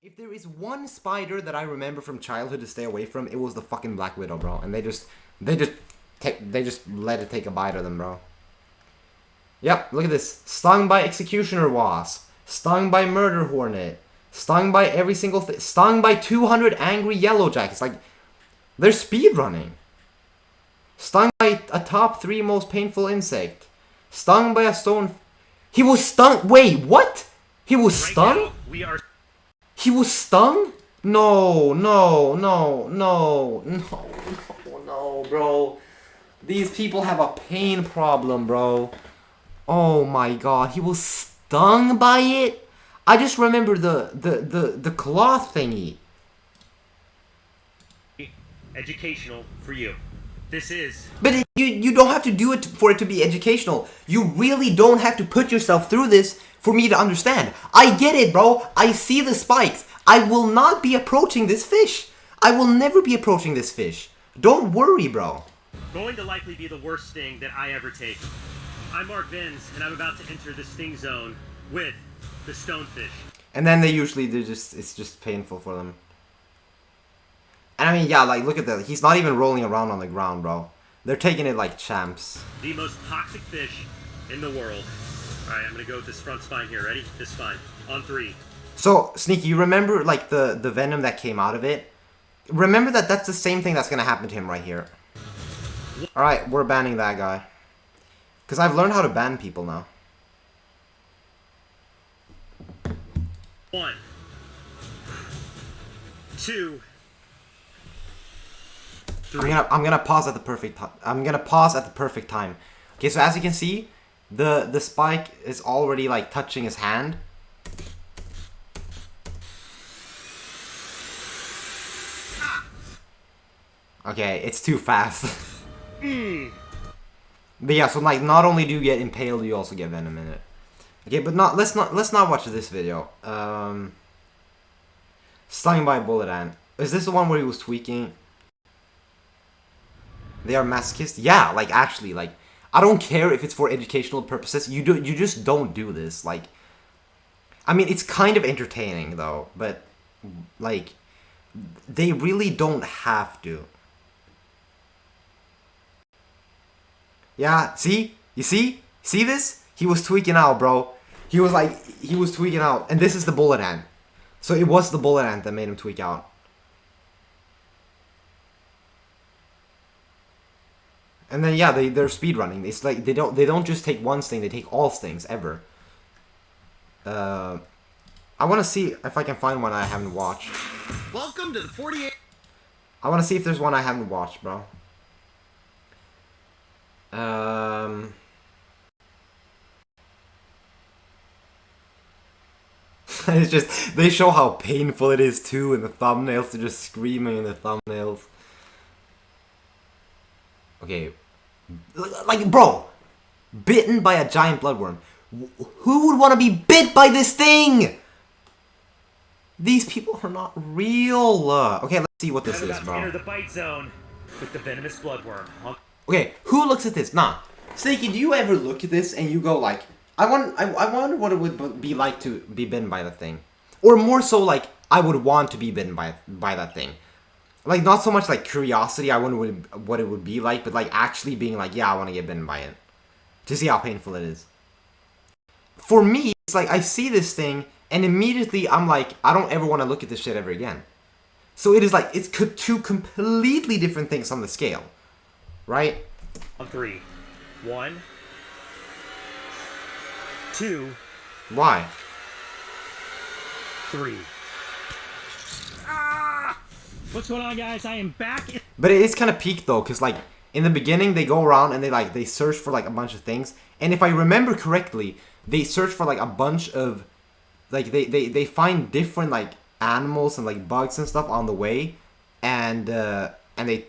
If there is one spider that I remember from childhood to stay away from, it was the fucking Black Widow, bro. And they just let it take a bite of them, bro. Yep, look at this. Stung by Executioner Wasp. Stung by Murder Hornet. Stung by every single thing. Stung by 200 angry Yellow Jackets. Like, they're speedrunning. Stung by a top 3 most painful insect. Stung by a stone. He was stung. Wait, what? He was stung? He was stung? No, bro. These people have a pain problem, bro. Oh my god, he was stung by it? I just remember the cloth thingy. Educational for you. This is... But you don't have to do it for it to be educational. You really don't have to put yourself through this for me to understand. I get it, bro. I see the spikes. I will not be approaching this fish. I will never be approaching this fish. Don't worry, bro. Going to likely be the worst sting that I ever take. I'm Mark Vins, and I'm about to enter the sting zone with the stonefish. And then it's just painful for them. And I mean, yeah, like, look at that. He's not even rolling around on the ground, bro. They're taking it like champs. The most toxic fish in the world. Alright, I'm gonna go with this front spine here. Ready? This spine. On 3. So, Sneaky, you remember, like, the venom that came out of it? Remember that that's the same thing that's gonna happen to him right here. Alright, we're banning that guy. Because I've learned how to ban people now. 1, 2, 3. I'm gonna pause at the perfect time. I'm gonna pause at the perfect time. Okay, so as you can see, the spike is already like touching his hand. Okay, it's too fast. But yeah, so like not only do you get impaled, you also get venom in it. Okay, but let's not watch this video. Stung by a bullet ant. Is this the one where he was tweaking? They are masochist? Yeah, like actually, like I don't care if it's for educational purposes. You just don't do this. Like, I mean, it's kind of entertaining though, but like they really don't have to. Yeah, see? You see? See this? He was tweaking out, bro. He was tweaking out. And this is the bullet ant. So it was the bullet ant that made him tweak out. And then yeah, they're speedrunning. It's like they don't just take one sting, they take all stings ever. I wanna see if I can find one I haven't watched. Welcome to the 48. I wanna see if there's one I haven't watched, bro. It's just, they show how painful it is too in the thumbnails. They're just screaming in the thumbnails. Okay. Like, bro! Bitten by a giant bloodworm. Who would want to be bit by this thing? These people are not real. Okay, let's see what this is, bro. Enter the bite zone with the venomous bloodworm. Okay, who looks at this? Nah. Snaky, do you ever look at this and you go like, I wonder what it would be like to be bitten by that thing? Or more so like, I would want to be bitten by that thing. Like, not so much like curiosity, I wonder what it would be like, but like actually being like, yeah, I want to get bitten by it. To see how painful it is. For me, it's like, I see this thing, and immediately I'm like, I don't ever want to look at this shit ever again. So it is like, it's two completely different things on the scale. Right? On 3. 1, 2. Why? 3. What's going on, guys? I am back. But it is kind of peak though, because like in the beginning they go around and they search for like a bunch of things, and if I remember correctly, they search for like a bunch of like they find different like animals and like bugs and stuff on the way, and they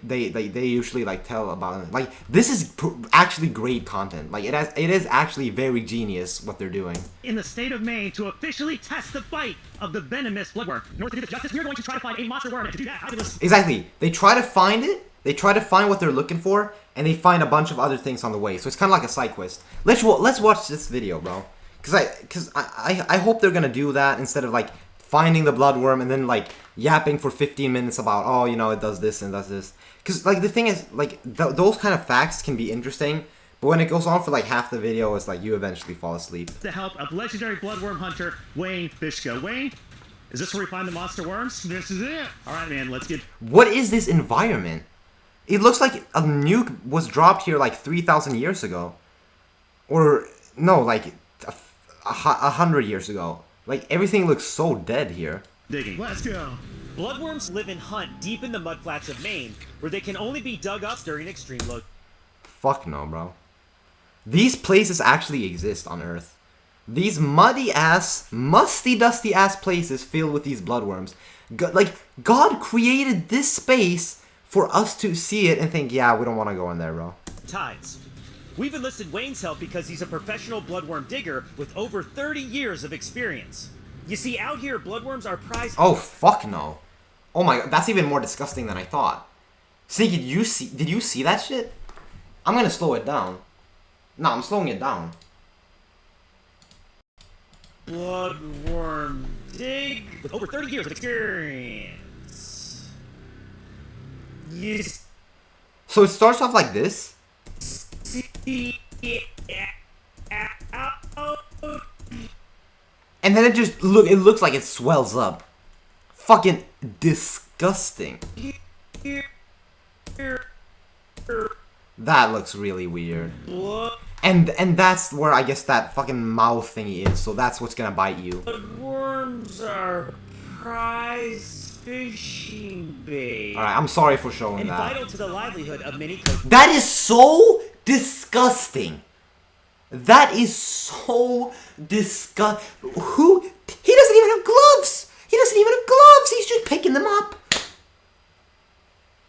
usually like tell about it. Like, this is actually great content. Like, it is actually very genius what they're doing. In the state of Maine to officially test the bite of the venomous bloodworm. In order to do this justice, we are going to try to find a monster worm, and to do that, Exactly. They try to find it. They try to find what they're looking for, and they find a bunch of other things on the way. So it's kind of like a side quest. Let's watch this video, bro. Because I hope they're gonna do that instead of like finding the bloodworm and then like yapping for 15 minutes about, oh, you know, it does this and does this. Because like the thing is, like those kind of facts can be interesting, but when it goes on for like half the video, it's like you eventually fall asleep. The help of legendary bloodworm hunter Wayne Fishko. Wayne, is this where we find the monster worms? This is it. All right, man, let's get... What is this environment? It looks like a nuke was dropped here like 3,000 years ago. Or, no, like 100 years ago. Like, everything looks so dead here. digging. Let's go. Bloodworms live and hunt deep in the mudflats of Maine, where they can only be dug up during extreme low. Fuck no, bro. These places actually exist on Earth. These muddy ass, musty, dusty ass places filled with these bloodworms. God created this space for us to see it and think, yeah, we don't want to go in there, bro. Tides. We've enlisted Wayne's help because he's a professional bloodworm digger with over 30 years of experience. You see, out here, bloodworms are prized. Oh, fuck no. Oh my god, that's even more disgusting than I thought. See, did you see that shit? I'm gonna slow it down. No, I'm slowing it down. Bloodworm dig with over 30 years of experience. Yes. So it starts off like this. And then it looks like it swells up. Fucking disgusting. That looks really weird. And that's where I guess that fucking mouth thingy is, so that's what's gonna bite you. Bloodworms are prize fishing bait. Alright, I'm sorry for showing And that. vital to the livelihood of many coastal. That is so disgusting. That is so disgusting. Who? He doesn't even have gloves. He doesn't even have gloves. He's just picking them up.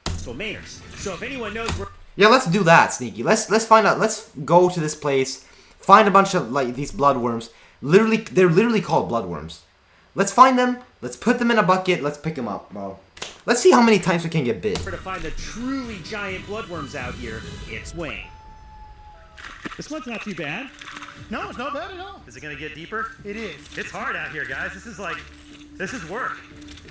Mainers. So if anyone knows where. Yeah, let's do that, Sneaky. Let's find out. Let's go to this place. Find a bunch of like these bloodworms. Literally, they're literally called bloodworms. Let's find them. Let's put them in a bucket. Let's pick them up, bro. Let's see how many times we can get bit. To find the truly giant bloodworms out here, it's Wayne. This one's not too bad. No, it's not bad at all. Is it gonna get deeper? It is. It's hard out here, guys. This is work.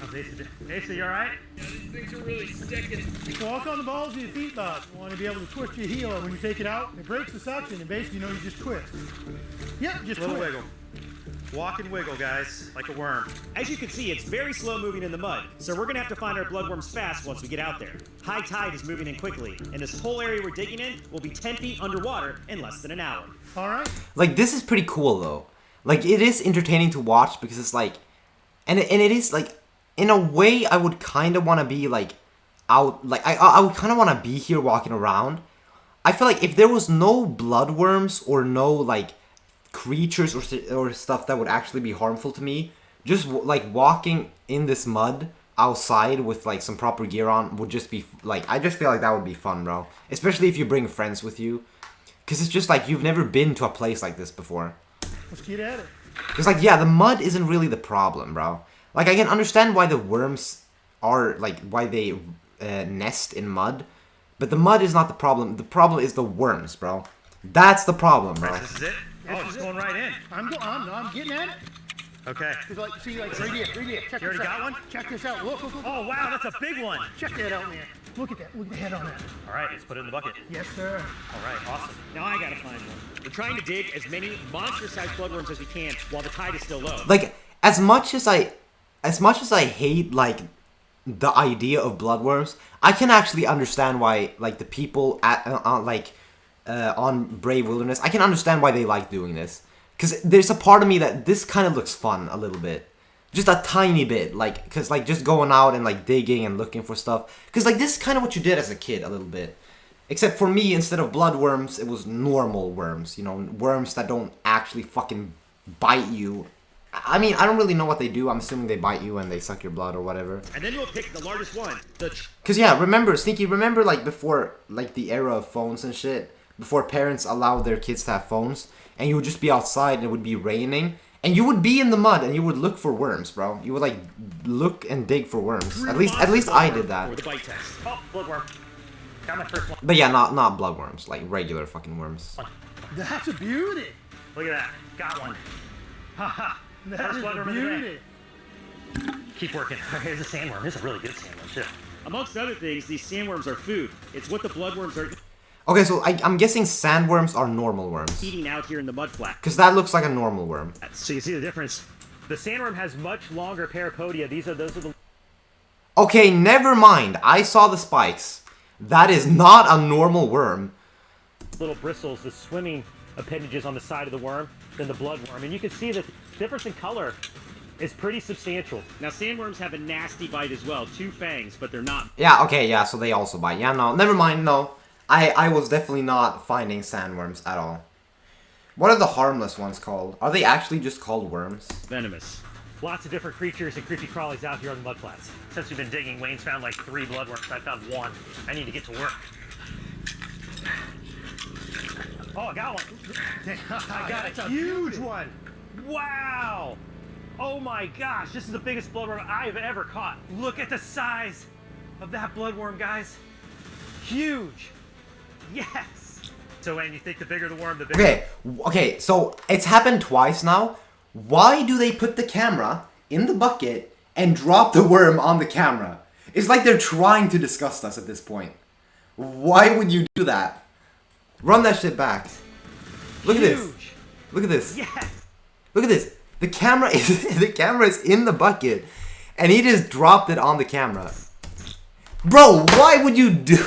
Asa, you alright? These things are really sticking. Walk on the balls of your feet, Bob. You want to be able to twist your heel, and when you take it out, it breaks the suction, and basically, you know, you just twist. Yeah, just Little twist. wiggle. Walk and wiggle, guys, like a worm. As you can see, it's very slow moving in the mud, so we're gonna have to find our bloodworms fast once we get out there. High tide is moving in quickly, and this whole area we're digging in will be 10 feet underwater in less than an hour. All right. Like, this is pretty cool, though. Like, it is entertaining to watch because it's like... And it is, like... In a way, I would kind of want to be, like... Out... Like, I would kind of want to be here walking around. I feel like if there was no bloodworms or no, like... creatures or stuff that would actually be harmful to me, just like walking in this mud outside with like some proper gear on would just be like, I just feel like that would be fun, bro. Especially if you bring friends with you, because it's just like you've never been to a place like this before. Let's get at it. Because like, yeah, the mud isn't really the problem, bro. Like, I can understand why the worms are like why they nest in mud, but the mud is not the problem. The problem is the worms, bro. That's the problem, bro. This is it? Oh, it's going right in. I'm getting at it. Okay. Cause like, see, like right here. Check You already this got out. one? Check this out. Look. Oh, wow, that's a big one. Check that out, man. Look at that. Look at the head on that. All right, let's put it in the bucket. Yes, sir. All right, awesome. Now I gotta find one. We're trying to dig as many monster-sized bloodworms as we can while the tide is still low. Like, as much as I hate like the idea of bloodworms, I can actually understand why like the people at on Brave Wilderness, I can understand why they like doing this. Because there's a part of me that this kind of looks fun a little bit. Just a tiny bit. Like, because like just going out and like digging and looking for stuff. Because like this is kind of what you did as a kid a little bit. Except for me, instead of bloodworms, it was normal worms. You know, worms that don't actually fucking bite you. I mean, I don't really know what they do. I'm assuming they bite you and they suck your blood or whatever. And then we'll pick the largest one. Because yeah, Sneaky, remember like before like the era of phones and shit? Before parents allowed their kids to have phones, and you would just be outside and it would be raining, and you would be in the mud and you would look for worms, bro. You would like look and dig for worms. At least I did that. For the bite test. Oh, bloodworm. Got my first one. But yeah, not bloodworms, like regular fucking worms. That's a beauty. Look at that. Got one. Haha. That First is a bloodworm of the day. beauty. Keep working. Here's a sandworm. Here's a really good sandworm, too. Amongst other things, these sandworms are food. It's what the bloodworms are Okay, so I'm guessing sandworms are normal worms. eating out here in the mud flat. Because that looks like a normal worm. So you see the difference. The sandworm has much longer parapodia. Those are the Okay, never mind. I saw the spikes. That is not a normal worm. little bristles, the swimming appendages on the side of the worm than the bloodworm. And you can see that the difference in color is pretty substantial. Now, sandworms have a nasty bite as well. 2 fangs, but they're not. Yeah, okay, yeah, so they also bite. Yeah, no, never mind, no. I was definitely not finding sandworms at all. What are the harmless ones called? Are they actually just called worms? Venomous. Lots of different creatures and creepy crawlies out here on the mud flats. Since we've been digging, Wayne's found like 3 bloodworms. I found 1. I need to get to work. Oh, I got one. I got a huge one. Wow. Oh my gosh, this is the biggest bloodworm I've ever caught. Look at the size of that bloodworm, guys. Huge. Yes. So, Wayne, you think the bigger the worm, the bigger... Okay, so it's happened twice now. Why do they put the camera in the bucket and drop the worm on the camera? It's like they're trying to disgust us at this point. Why would you do that? Run that shit back. Look at this. Look at this. Yes. Look at this. The camera is in the bucket, and he just dropped it on the camera. Bro, why would you do?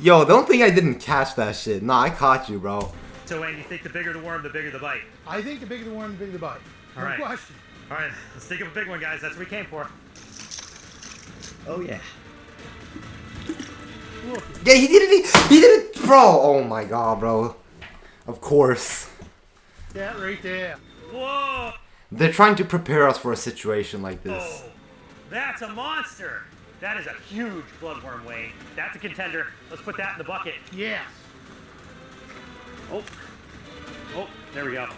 Yo, don't think I didn't catch that shit. Nah, I caught you, bro. So, Wayne, you think the bigger the worm, the bigger the bite? I think the bigger the worm, the bigger the bite. No All right. question. All right, let's think of a big one, guys. That's what we came for. Oh, yeah. Look, Yeah, he did it. He did it, bro. Oh my god, bro. Of course. that right there. Whoa! They're trying to prepare us for a situation like this. Oh, that's a monster. That is a huge bloodworm, Wayne. That's a contender. Let's put that in the bucket. Yes. Oh, there we go.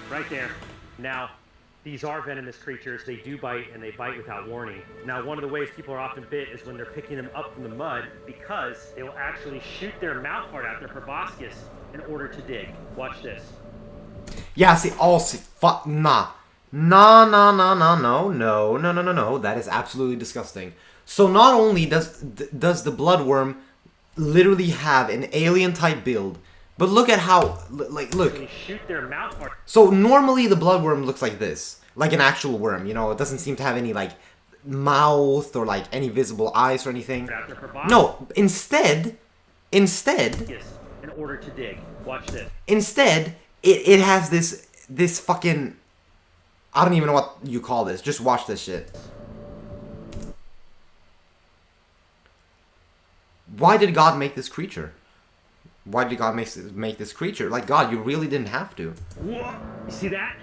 Right there. Now, these are venomous creatures. They do bite, and they bite without warning. Now, one of the ways people are often bit is when they're picking them up from the mud, because they will actually shoot their mouth part out, their proboscis, in order to dig. Watch this. Yeah, see, fuck, nah. Nah, nah, nah, nah, no, no, no, no, no, no. That is absolutely disgusting. So not only does the bloodworm literally have an alien-type build, but look at how, like, look. They shoot their mouth part. So normally the bloodworm looks like this, like an actual worm, you know, it doesn't seem to have any, like, mouth or, like, any visible eyes or anything. Out their proboscis. No, instead, Yes, in order to dig. Watch this. it has this fucking, I don't even know what you call this, just watch this shit. Why did God make this creature? Why did God make this creature? Like, God, you really didn't have to. Whoa. You see that?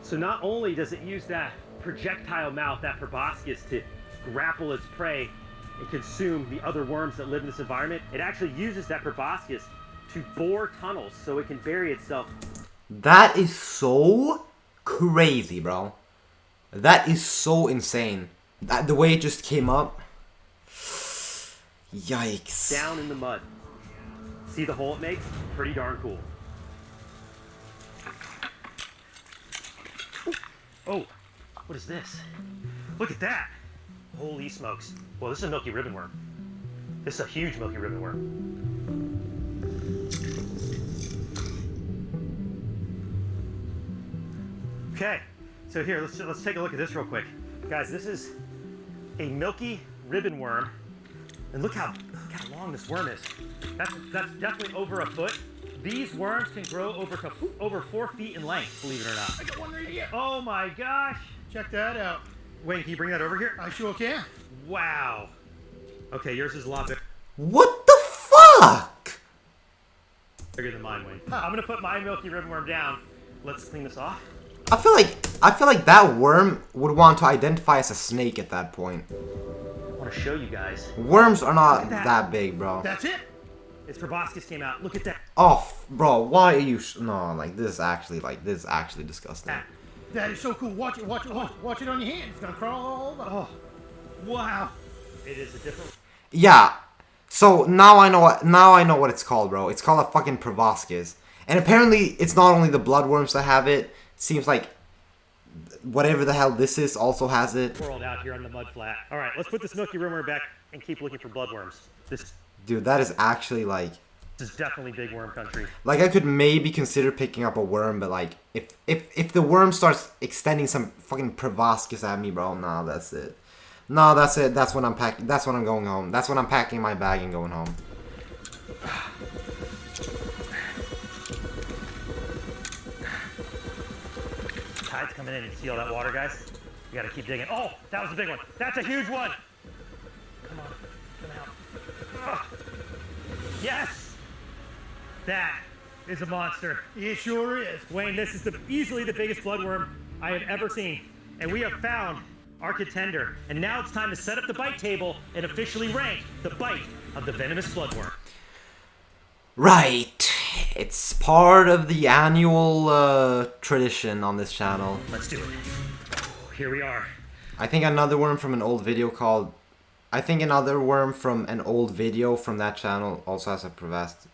So not only does it use that projectile mouth, that proboscis, to grapple its prey and consume the other worms that live in this environment, it actually uses that proboscis to bore tunnels so it can bury itself. That is so crazy, bro. That is so insane. The way it just came up. Yikes. Down in the mud. See the hole it makes? Pretty darn cool. Oh, what is this? Look at that. Holy smokes. Well, this is a milky ribbon worm. This is a huge milky ribbon worm. Okay, so here, let's take a look at this real quick. Guys, this is a milky ribbon worm. And look how long this worm is. That's definitely over a foot. These worms can grow over 4 feet in length, believe it or not. I got one right here. Oh my gosh. Check that out. Wayne, can you bring that over here? I sure can. Wow. Okay, yours is a lot What the fuck? bigger than mine, Wayne. I'm gonna put my milky ribbon worm down. Let's clean this off. I feel like that worm would want to identify as a snake at that point. I want to show you guys. Worms are not Look at that. that big, bro. That's it. Its proboscis came out. Look at that. Oh, bro, why are you? No, like this is actually disgusting. That is so cool. Watch it. Watch it. Watch it on your hand. It's gonna crawl all over. Oh, wow. It is a different. Yeah. So now I know what it's called, bro. It's called a fucking proboscis. And apparently it's not only the bloodworms that have it. Seems like whatever the hell this is also has it. World out here on the mud flat. All right, let's put this Milky Rumor back and keep looking for bloodworms. This Dude, that is actually like is definitely big worm country. I could maybe consider picking up a worm, but like if the worm starts extending some fucking proboscis at me, bro, nah, that's it. No, that's it. That's when I'm packing. That's when I'm going home. That's when I'm packing my bag and going home. Tide's coming in. You see all that water, guys? We gotta keep digging. Oh, that was a big one. That's a huge one. Come on, come out. Ugh. Yes, that is a monster. It sure is. Wayne, this is easily the biggest bloodworm I have ever seen, and we have found our contender. And now it's time to set up the bite table and officially rank the bite of the venomous bloodworm. Right. It's part of the annual tradition on this channel. Let's do it. Here we are. I think another worm from an old video called... I think another worm from an old video from that channel also has a proboscis.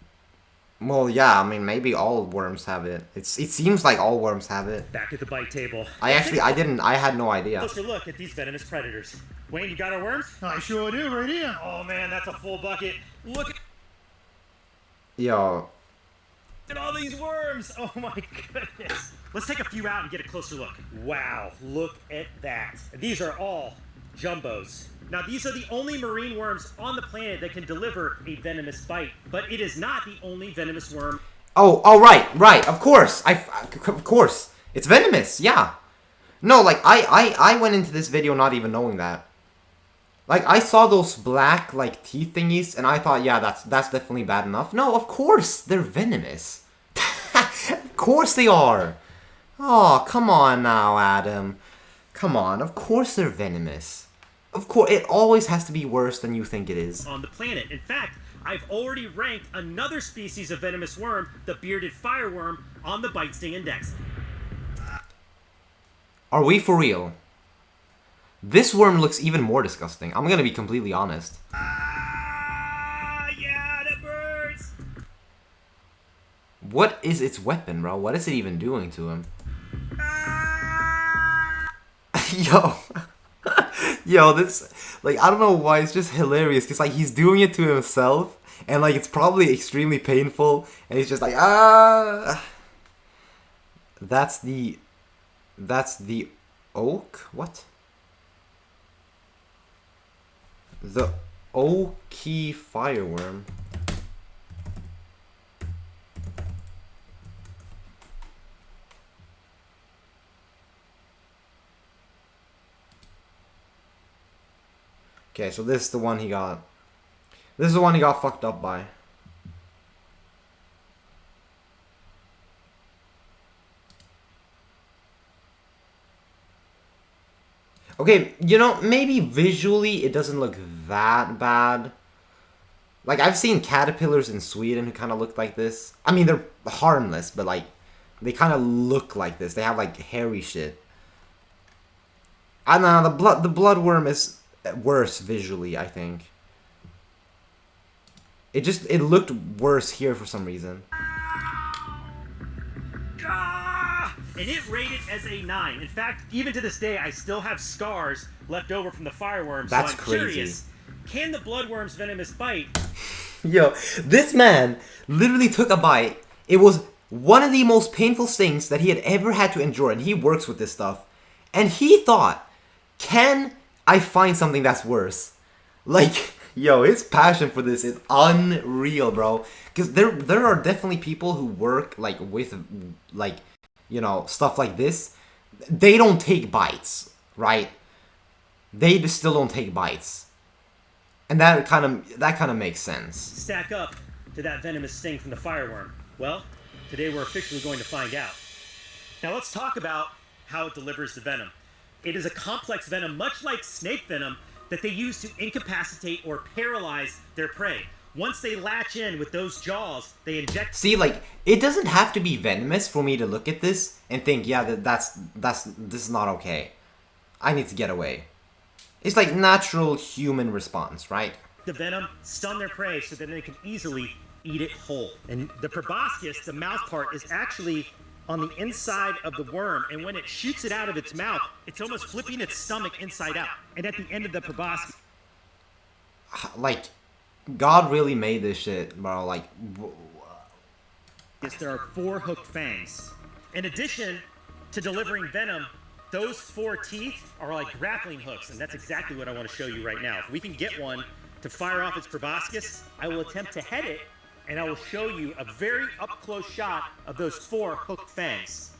Well, yeah, I mean, maybe all worms have it. It seems like all worms have it. Back at the bite table. I had no idea. Closer look at these venomous predators. Wayne, you got our worms? I sure do, right here. Oh man, that's a full bucket. Look Yo. at all these worms. Oh my goodness. Let's take a few out and get a closer look. Wow, look at that. These are all jumbos. Now, these are the only marine worms on the planet that can deliver a venomous bite, but it is not the only venomous worm. Oh, right, of course. Of course. It's venomous, yeah. No, like, I went into this video not even knowing that. Like, I saw those black, like, teeth thingies, and I thought, yeah, that's definitely bad enough. No, of course, they're venomous. Of course they are. Oh, come on now, Adam. Come on, of course they're venomous. Of course, it always has to be worse than you think it is. On the planet. In fact, I've already ranked another species of venomous worm, the bearded fireworm, on the bite sting index. Are we for real? This worm looks even more disgusting. I'm gonna be completely honest. Ah, yeah, that burns! What is its weapon, bro? What is it even doing to him? Yo. Yo, this, like, I don't know why, it's just hilarious, because, like, he's doing it to himself, and, like, it's probably extremely painful, and he's just like, ah! That's the oak? What? The oaky fireworm. Okay, so this is the one he got. This is the one he got fucked up by. Okay, you know, maybe visually it doesn't look that bad. Like, I've seen caterpillars in Sweden who kind of look like this. I mean, they're harmless, but, like, they kind of look like this. They have, like, hairy shit. I don't know, the bloodworm is worse visually, I think. It looked worse here for some reason. And it rated as a 9. In fact, even to this day, I still have scars left over from the fireworms. That's so I'm crazy. Curious, can the bloodworm's venomous bite... Yo, this man literally took a bite. It was one of the most painful stings that he had ever had to endure, and he works with this stuff. And he thought, can I find something that's worse? Like, yo, his passion for this is unreal, bro. Because there are definitely people who work, like, with, like, you know, stuff like this. They don't take bites, right? They just still don't take bites. And that kind of makes sense. stack up to that venomous sting from the fireworm? Well, today we're officially going to find out. Now let's talk about how it delivers the venom. It is a complex venom, much like snake venom, that they use to incapacitate or paralyze their prey. Once they latch in with those jaws, they inject... See, like, it doesn't have to be venomous for me to look at this and think, yeah, this is not okay. I need to get away. It's like natural human response, right? the venom, stun their prey so that they can easily eat it whole. And the proboscis, the mouth part, is actually on the inside of the worm, and when it shoots it out of its mouth, it's almost flipping its stomach inside out. And at the end of the proboscis, Like, God really made this shit, bro. Like, there are 4 hooked fangs. In addition to delivering venom, those 4 teeth are like grappling hooks, and that's exactly what I want to show you right now. If we can get one to fire off its proboscis, I will attempt to head it, and I will show you a very up-close shot of those 4 hooked fangs.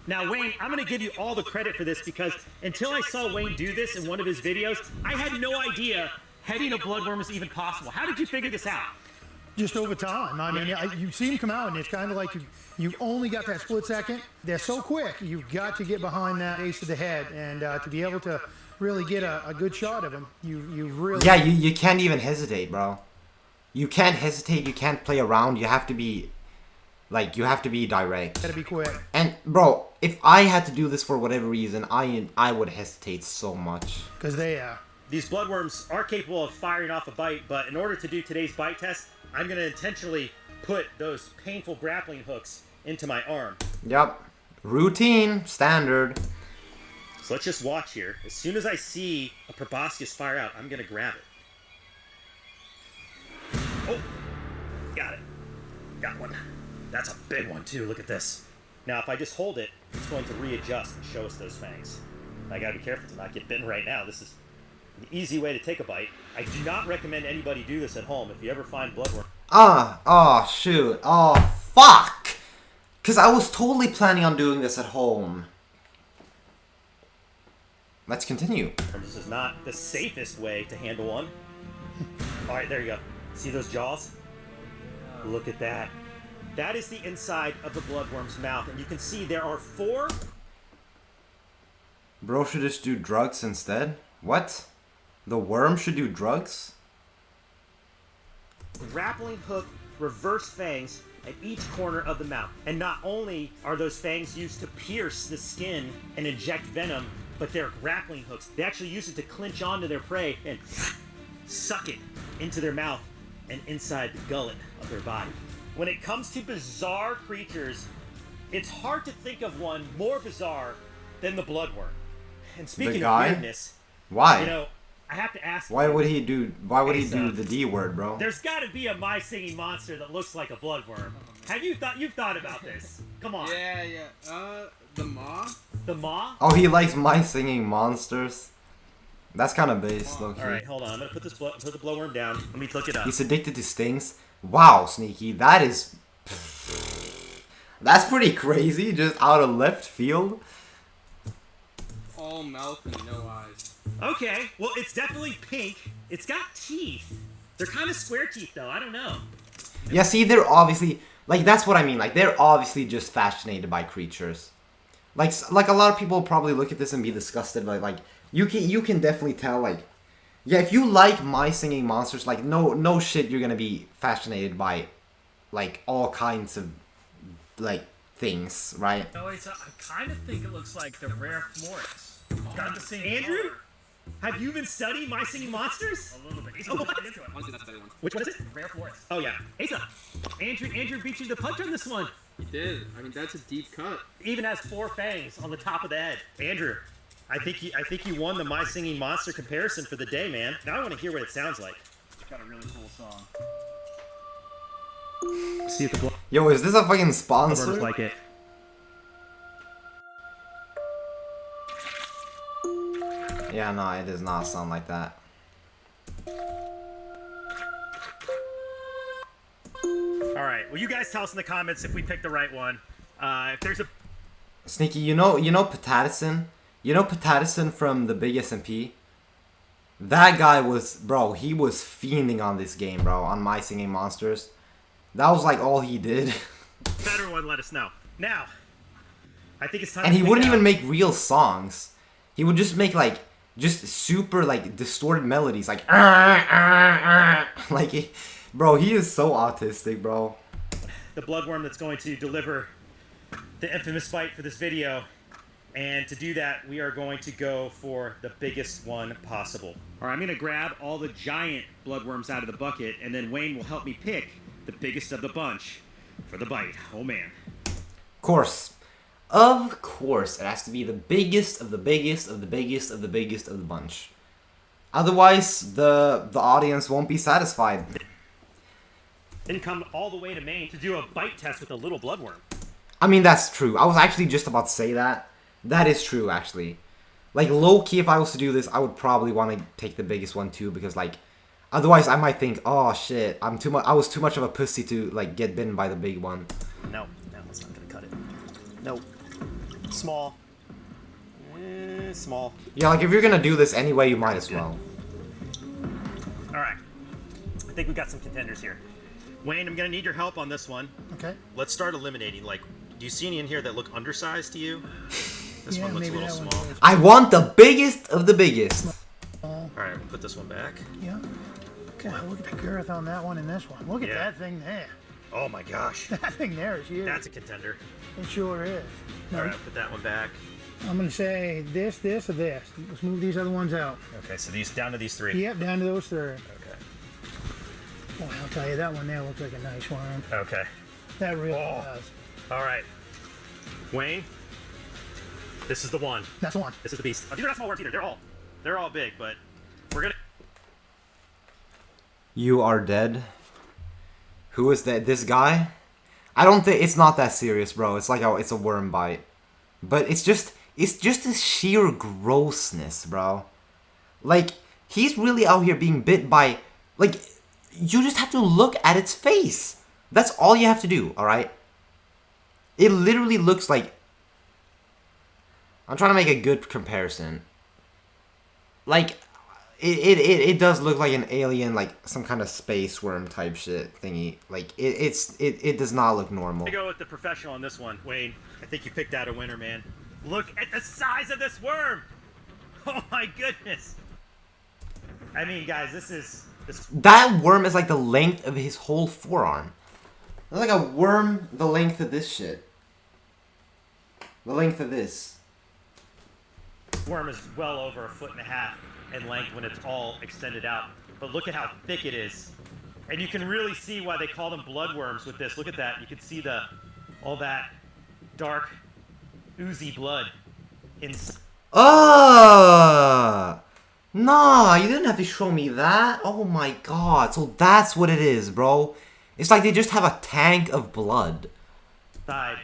Now, Wayne, I'm going to give you all the credit for this because until I saw Wayne do this in one of his videos, I had no idea heading a bloodworm was even possible. How did you figure this out? Just over time. I mean, you see them come out, and it's kind of like you've only got that split second. They're so quick. You've got to get behind that base of the head, and to be able to really get a good shot of them, you really... yeah, you can't even hesitate, bro. You can't hesitate. You can't play around. You have to be, like, you have to be direct. Gotta be quick. And, bro, if I had to do this for whatever reason, I would hesitate so much. Because they are. These bloodworms are capable of firing off a bite, but in order to do today's bite test, I'm going to intentionally put those painful grappling hooks into my arm. Yep. Routine. Standard. So let's just watch here. As soon as I see a proboscis fire out, I'm going to grab it. Oh, got it. Got one. That's a big one, too. Look at this. Now, if I just hold it, it's going to readjust and show us those fangs. I got to be careful to not get bitten right now. This is an easy way to take a bite. I do not recommend anybody do this at home. If you ever find bloodworm... Oh, shoot. Oh, fuck. Because I was totally planning on doing this at home. Let's continue. This is not the safest way to handle one. All right, there you go. See those jaws? Look at that. That is the inside of the bloodworm's mouth, and you can see there are 4... Bro should just do drugs instead? What? The worm should do drugs? grappling hook reverse fangs at each corner of the mouth. And not only are those fangs used to pierce the skin and inject venom, but they're grappling hooks. They actually use it to clinch onto their prey and suck it into their mouth and inside the gullet of their body. When it comes to bizarre creatures, it's hard to think of one more bizarre than the bloodworm. And speaking of weirdness, why? You know, I have to ask. Why would he do the D word, bro? There's got to be a my singing monster that looks like a bloodworm. Have you thought about this? Come on. Yeah. The maw. The maw? Oh, he likes my singing monsters. That's kind of base, low key. All right, hold on. I'm gonna put the blowworm down. Let me look it up. He's addicted to stings. Wow, Sneaky, that's pretty crazy. Just out of left field. All mouth and no eyes. Okay, well, it's definitely pink. It's got teeth. They're kind of square teeth, though. I don't know. Yeah, see, they're obviously like that's what I mean. Like they're obviously just fascinated by creatures. Like a lot of people probably look at this and be disgusted. Like you can definitely tell. Like, yeah, if you like my singing monsters, like no shit, you're gonna be fascinated by like all kinds of like things, right? Oh, I kind of think it looks like the rare florets. Got the same Andrew? color. Have you been studying My Singing Monsters? A little bit. Oh, what? Honestly, that's a better one. Which one is it? Rare florets. Oh, yeah. Asa, Andrew beat you to the punch on this one. You did. I mean, that's a deep cut. Even has 4 fangs on the top of the head. Andrew, I think you won the My Singing Monster comparison for the day, man. Now I want to hear what it sounds like. It's got a really cool song. See if the Yo, is this a fucking bloodworms sponsor? like it. Yeah, no, it does not sound like that. All right. Well, you guys tell us in the comments if we picked the right one. If there's a Sneaky, you know Patadison? You know Patadison from the Big SMP? That guy was, bro, he was fiending on this game, bro, on My Singing Monsters. That was like all he did. better one, let us know. Now, I think it's time. And to he pick wouldn't out- even make real songs. He would just make like just super like distorted melodies, like like, bro, he is so autistic, bro. the bloodworm that's going to deliver the infamous fight for this video. And to do that, we are going to go for the biggest one possible. All right, I'm going to grab all the giant bloodworms out of the bucket, and then Wayne will help me pick the biggest of the bunch for the bite. Oh, man. Of course, Of course, it has to be the biggest of the biggest of the biggest of the biggest of the bunch. Otherwise, the audience won't be satisfied. Didn't come all the way to Maine to do a bite test with a little bloodworm. I mean, that's true. I was actually just about to say that. That is true, actually. Like, low-key, if I was to do this, I would probably want to take the biggest one, too, because, like, otherwise I might think, oh, shit, I was too much of a pussy to, like, get bitten by the big one. No, it's not gonna cut it. No. Small. Small. Yeah, like, if you're gonna do this anyway, you might as well. Alright. I think we got some contenders here. Wayne, I'm gonna need your help on this one. Okay. Let's start eliminating. Like, do you see any in here that look undersized to you? This Yeah, one looks a maybe little that small. one's I want the biggest of the biggest. Alright, we'll put this one back. Yeah. Okay, look at the girth on that one and this one. Look at Yeah. that thing there. Oh my gosh. That thing there is huge. That's a contender. It sure is. No, Alright, put that one back. I'm going to say this, or this. Let's move these other ones out. Okay, so these down to these three. Yep, down to those three. Okay. Boy, I'll tell you, that one there looks like a nice worm. Okay. That really Oh. does. Alright. Wayne, this is the one. That's the one. This is the beast. These are not small worms either. They're all big, but we're gonna. You are dead. Who is that? This guy? I don't think it's not that serious, bro. It's like it's a worm bite, but it's just the sheer grossness, bro. Like, he's really out here being bit by, like, you just have to look at its face. That's all you have to do. All right. It literally looks like. I'm trying to make a good comparison. Like, it does look like an alien, like some kind of space worm type shit thingy. Like, it does not look normal. I go with the professional on this one, Wayne. I think you picked out a winner, man. Look at the size of this worm. Oh my goodness. I mean, guys, this. That worm is like the length of his whole forearm. It's like a worm the length of this shit. The length of this. Worm is well over 1.5 feet in length when it's all extended out. But look at how thick it is. And you can really see why they call them bloodworms with this. Look at that. You can see all that dark, oozy blood inside. Nah, you didn't have to show me that. Oh my god. So that's what it is, bro. It's like they just have a tank of blood. The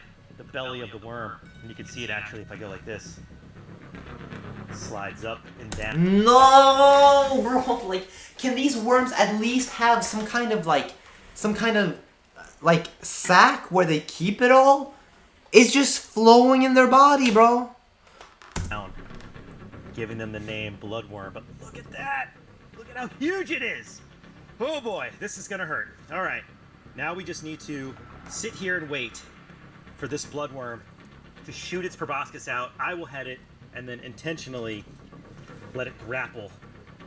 belly of the worm. And you can see it actually if I go like this. Slides up and down. No, bro. Like, can these worms at least have some kind of sack where they keep it all? It's just flowing in their body, bro. Down, giving them the name bloodworm. But look at that! Look at how huge it is! Oh boy, this is gonna hurt. All right, now we just need to sit here and wait for this bloodworm to shoot its proboscis out. I will head it and then intentionally let it grapple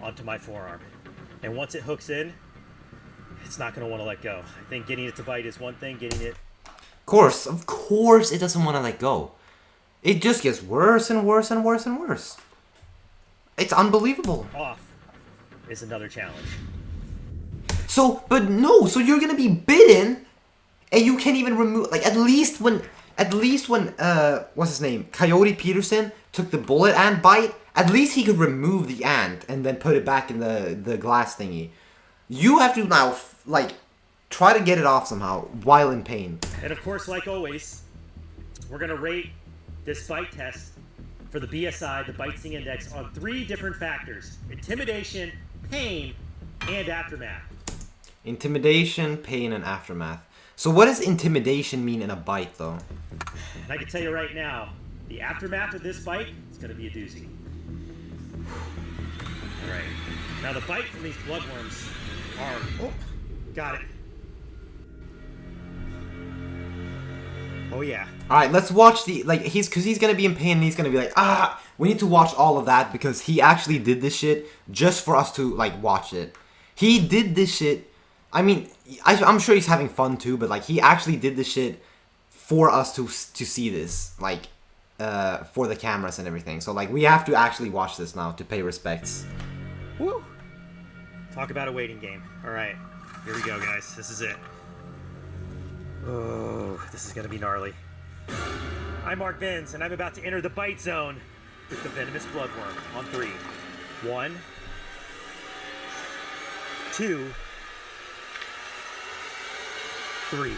onto my forearm. And once it hooks in, it's not gonna want to let go. I think getting it to bite is one thing, getting it. Of course it doesn't want to let go. It just gets worse and worse and worse and worse. It's unbelievable. Off is another challenge. So you're gonna be bitten, and you can't even remove, like, at least when what's his name? Coyote Peterson took the bullet ant bite, at least he could remove the ant and then put it back in the glass thingy. You have to now, like, try to get it off somehow while in pain. And of course, like always, we're gonna rate this bite test for the BSI, the Bite Sting Index, on 3 different factors: intimidation, pain, and aftermath. Intimidation, pain, and aftermath. So what does intimidation mean in a bite, though? And I can tell you right now, the aftermath of this bite is gonna be a doozy. All right. Now the bite from these bloodworms are. Oh, got it. Oh yeah. All right, let's watch he's gonna be in pain and he's gonna be like, we need to watch all of that because he actually did this shit just for us to, like, watch it. He did this shit. I mean, I'm sure he's having fun too, but, like, he actually did this shit for us to see this, like, for the cameras and everything. So, like, we have to actually watch this now to pay respects. Woo! Talk about a waiting game. All right, here we go, guys. This is it. Oh, this is gonna be gnarly. I'm Mark Vins, and I'm about to enter the bite zone with the venomous bloodworm on 3. 1, 2, 3.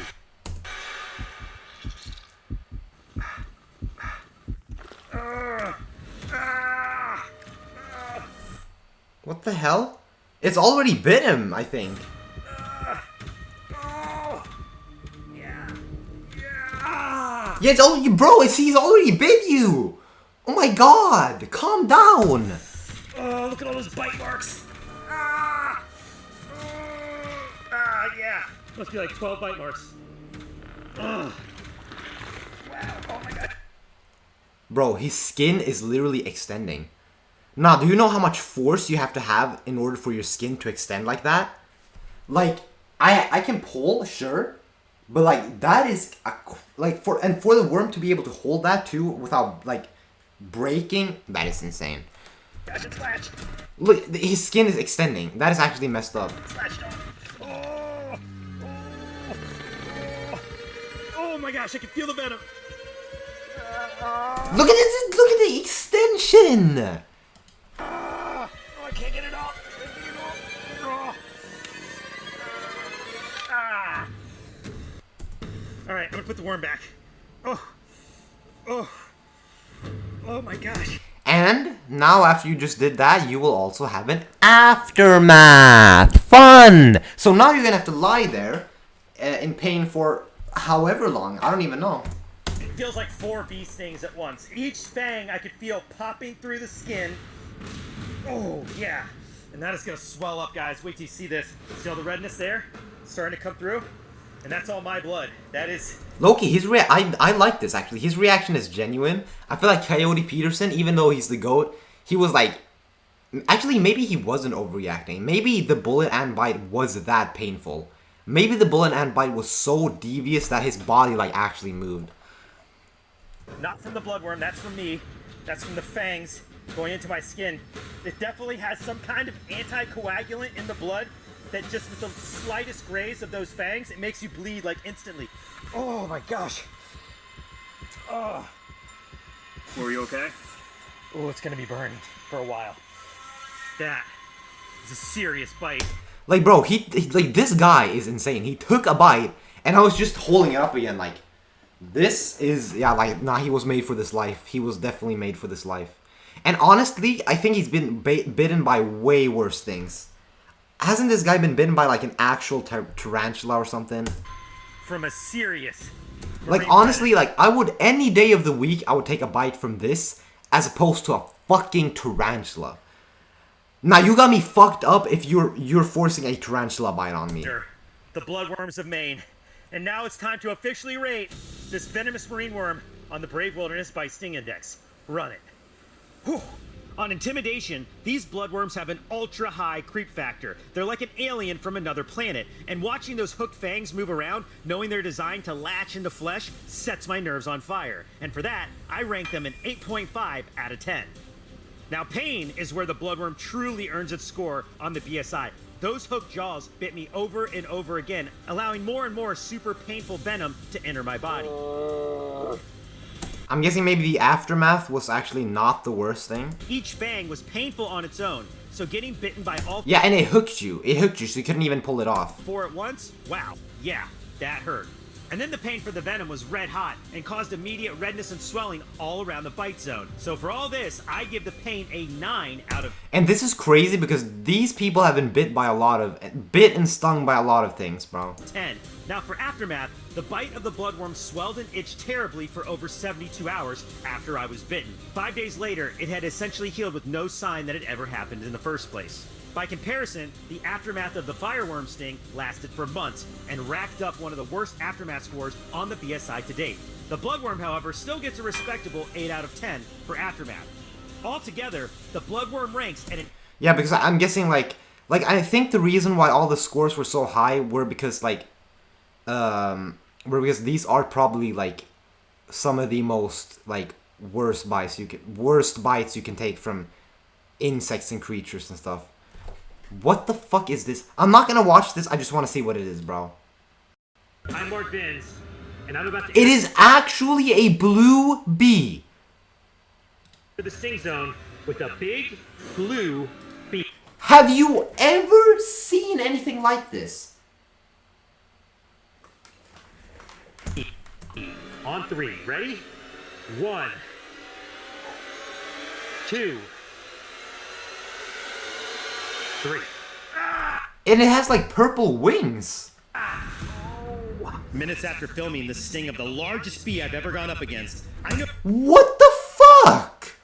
What the hell? It's already bit him, I think. Yeah, it's already, bro, he's already bit you! Oh my god, calm down! Oh, look at all those bite marks! Yeah! Must be like 12 bite marks. Wow, oh my god. Bro, his skin is literally extending. Now, do you know how much force you have to have in order for your skin to extend like that? Like, I can pull, sure, but like that is for the worm to be able to hold that too without like breaking, that is insane. Gosh, it's latched. Look, his skin is extending. That is actually messed up. It's latched off. Oh my gosh, I can feel the venom. Look at this! Look at the extension! Oh, I can't get it off. All right, I'm gonna put the worm back. Oh my gosh. And now after you just did that, you will also have an aftermath. Fun! So now you're gonna have to lie there in pain for however long. I don't even know. It feels like 4 bee stings at once. Each fang I could feel popping through the skin. Oh, yeah. And that is gonna swell up, guys. Wait till you see this. See all the redness there? Starting to come through? And that's all my blood. That is... Loki, I like this actually. His reaction is genuine. I feel like Coyote Peterson, even though he's the GOAT, he was like... Actually, maybe he wasn't overreacting. Maybe the bullet and bite was that painful. Maybe the bullet and bite was so devious that his body like actually moved. Not from the bloodworm, that's from me. That's from the fangs going into my skin. It definitely has some kind of anticoagulant in the blood that just with the slightest graze of those fangs, it makes you bleed like instantly. Oh my gosh. Oh. Were you okay? Oh, it's gonna be burning for a while. That is a serious bite. Like, bro, like this guy is insane. He took a bite, and I was just holding it up again, like, this is, yeah, like, nah, he was made for this life. He was definitely made for this life. And honestly, I think he's been bitten by way worse things. Hasn't this guy been bitten by, like, an actual tarantula or something? From a serious... Like, honestly, like, I would, any day of the week, I would take a bite from this, as opposed to a fucking tarantula. Now, you got me fucked up if you're forcing a tarantula bite on me. The bloodworms of Maine. And now it's time to officially rate this venomous marine worm on the Brave Wilderness by Sting Index. Run it. Whew. On intimidation, these bloodworms have an ultra-high creep factor. They're like an alien from another planet, and watching those hooked fangs move around, knowing they're designed to latch into flesh, sets my nerves on fire. And for that, I rank them an 8.5 out of 10. Now, pain is where the bloodworm truly earns its score on the BSI. Those hooked jaws bit me over and over again, allowing more and more super painful venom to enter my body. I'm guessing maybe the aftermath was actually not the worst thing. Each fang was painful on its own, so getting bitten by all... Yeah, and it hooked you. It hooked you, so you couldn't even pull it off. 4 at once? Wow. Yeah, that hurt. And then the pain for the venom was red hot and caused immediate redness and swelling all around the bite zone. So for all this, I give the pain a 9 out of... And this is crazy because these people have been bit and stung by a lot of things, bro. 10. Now for aftermath, the bite of the bloodworm swelled and itched terribly for over 72 hours after I was bitten. 5 days later, it had essentially healed with no sign that it ever happened in the first place. By comparison, the aftermath of the fireworm sting lasted for months and racked up one of the worst aftermath scores on the BSI to date. The bloodworm, however, still gets a respectable 8 out of 10 for aftermath. Altogether, the bloodworm ranks at an... Yeah, because I'm guessing, like I think the reason why all the scores were so high were because, like, because these are probably, like, some of the most, like, worst bites you can take from insects and creatures and stuff. What the fuck is this? I'm not gonna watch this, I just want to see what it is, bro. I'm Mark Vins, And I'm about to It is actually a blue bee. enter the sting zone with a big blue bee. Have you ever seen anything like this? On 3. Ready? 1, 2, 3. And it has like purple wings. Minutes after filming the sting of the largest bee I've ever gone up against, I know What the fuck?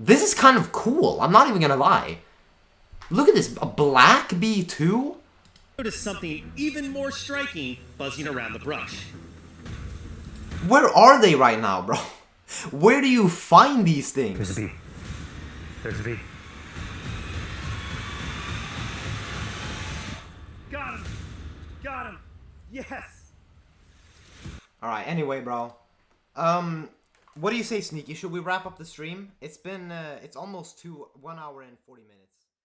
This is kind of cool. I'm not even gonna lie. Look at this. A black bee too? noticed something even more striking buzzing around the brush. Where are they right now, bro? Where do you find these things? There's a bee. There's a bee. Got him! Got him! Yes! Alright, anyway, bro. What do you say, Sneaky? Should we wrap up the stream? It's been, it's almost 1 hour and 40 minutes.